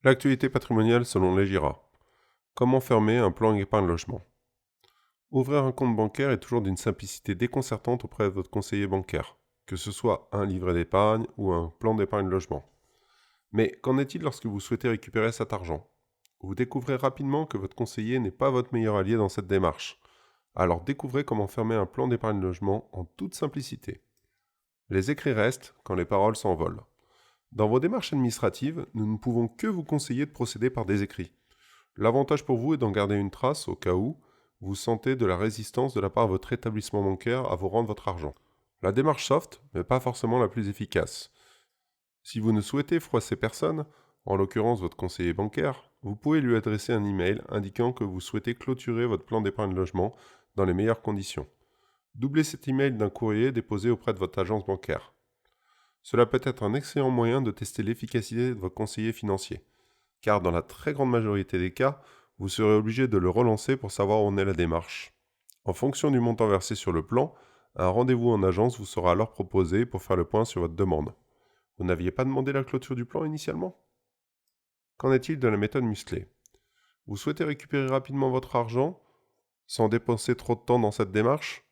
L'actualité patrimoniale selon l'EGIRA. Comment fermer un plan épargne logement? Ouvrir un compte bancaire est toujours d'une simplicité déconcertante auprès de votre conseiller bancaire, que ce soit un livret d'épargne ou un plan d'épargne logement. Mais qu'en est-il lorsque vous souhaitez récupérer cet argent? Vous découvrez rapidement que votre conseiller n'est pas votre meilleur allié dans cette démarche. Alors découvrez comment fermer un plan d'épargne logement en toute simplicité. Les écrits restent quand les paroles s'envolent. Dans vos démarches administratives, nous ne pouvons que vous conseiller de procéder par des écrits. L'avantage pour vous est d'en garder une trace au cas où vous sentez de la résistance de la part de votre établissement bancaire à vous rendre votre argent. La démarche soft, mais pas forcément la plus efficace. Si vous ne souhaitez froisser personne, en l'occurrence votre conseiller bancaire, vous pouvez lui adresser un email indiquant que vous souhaitez clôturer votre plan d'épargne logement dans les meilleures conditions. Doublez cet email d'un courrier déposé auprès de votre agence bancaire. Cela peut être un excellent moyen de tester l'efficacité de votre conseiller financier, car dans la très grande majorité des cas, vous serez obligé de le relancer pour savoir où en est la démarche. En fonction du montant versé sur le plan, un rendez-vous en agence vous sera alors proposé pour faire le point sur votre demande. Vous n'aviez pas demandé la clôture du plan initialement? Qu'en est-il de la méthode musclée? Vous souhaitez récupérer rapidement votre argent sans dépenser trop de temps dans cette démarche?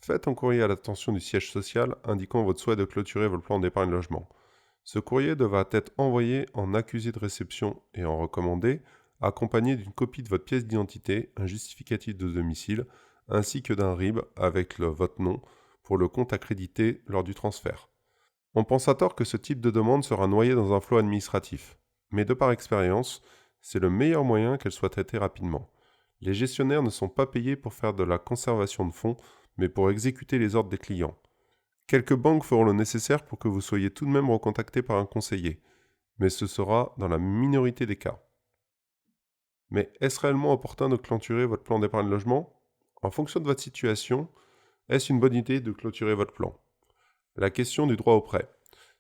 Faites un courrier à l'attention du siège social indiquant votre souhait de clôturer votre plan d'épargne logement. Ce courrier devra être envoyé en accusé de réception et en recommandé, accompagné d'une copie de votre pièce d'identité, un justificatif de domicile, ainsi que d'un RIB avec votre nom pour le compte accrédité lors du transfert. On pense à tort que ce type de demande sera noyé dans un flot administratif, mais de par expérience, c'est le meilleur moyen qu'elle soit traitée rapidement. Les gestionnaires ne sont pas payés pour faire de la conservation de fonds, mais pour exécuter les ordres des clients. Quelques banques feront le nécessaire pour que vous soyez tout de même recontacté par un conseiller, mais ce sera dans la minorité des cas. Mais est-ce réellement opportun de clôturer votre plan d'épargne logement? En fonction de votre situation, est-ce une bonne idée de clôturer votre plan? La question du droit au prêt.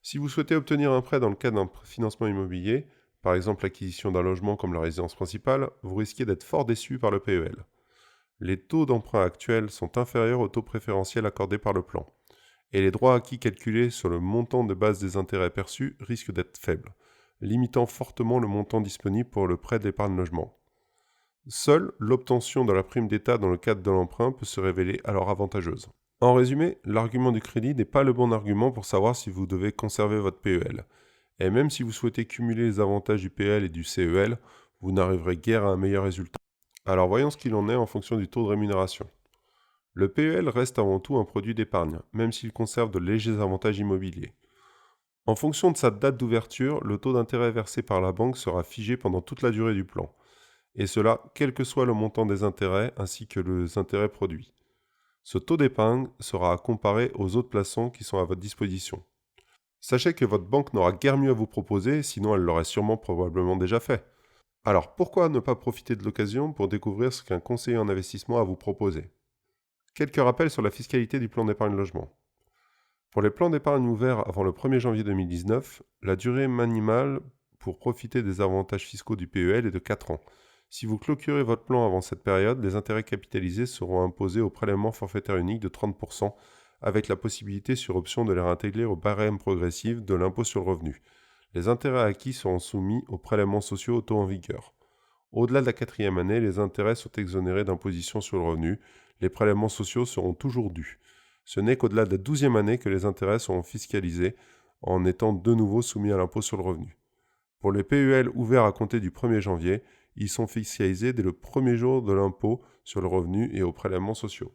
Si vous souhaitez obtenir un prêt dans le cadre d'un financement immobilier, par exemple l'acquisition d'un logement comme la résidence principale, vous risquez d'être fort déçu par le PEL. Les taux d'emprunt actuels sont inférieurs aux taux préférentiels accordés par le plan, et les droits acquis calculés sur le montant de base des intérêts perçus risquent d'être faibles, limitant fortement le montant disponible pour le prêt d'épargne logement. Seule l'obtention de la prime d'État dans le cadre de l'emprunt peut se révéler alors avantageuse. En résumé, l'argument du crédit n'est pas le bon argument pour savoir si vous devez conserver votre PEL. Et même si vous souhaitez cumuler les avantages du PEL et du CEL, vous n'arriverez guère à un meilleur résultat. Alors voyons ce qu'il en est en fonction du taux de rémunération. Le PEL reste avant tout un produit d'épargne, même s'il conserve de légers avantages immobiliers. En fonction de sa date d'ouverture, le taux d'intérêt versé par la banque sera figé pendant toute la durée du plan, et cela quel que soit le montant des intérêts ainsi que les intérêts produits. Ce taux d'épargne sera à comparer aux autres plaçants qui sont à votre disposition. Sachez que votre banque n'aura guère mieux à vous proposer, sinon elle l'aurait sûrement probablement déjà fait. Alors pourquoi ne pas profiter de l'occasion pour découvrir ce qu'un conseiller en investissement a à vous proposer? Quelques rappels sur la fiscalité du plan d'épargne logement. Pour les plans d'épargne ouverts avant le 1er janvier 2019, la durée minimale pour profiter des avantages fiscaux du PEL est de 4 ans. Si vous clôturez votre plan avant cette période, les intérêts capitalisés seront imposés au prélèvement forfaitaire unique de 30%, avec la possibilité sur option de les réintégrer au barème progressif de l'impôt sur le revenu. Les intérêts acquis seront soumis aux prélèvements sociaux au taux en vigueur. Au-delà de la 4e année, les intérêts sont exonérés d'imposition sur le revenu. Les prélèvements sociaux seront toujours dus. Ce n'est qu'au-delà de la 12e année que les intérêts seront fiscalisés en étant de nouveau soumis à l'impôt sur le revenu. Pour les PEL ouverts à compter du 1er janvier, ils sont fiscalisés dès le premier jour de l'impôt sur le revenu et aux prélèvements sociaux.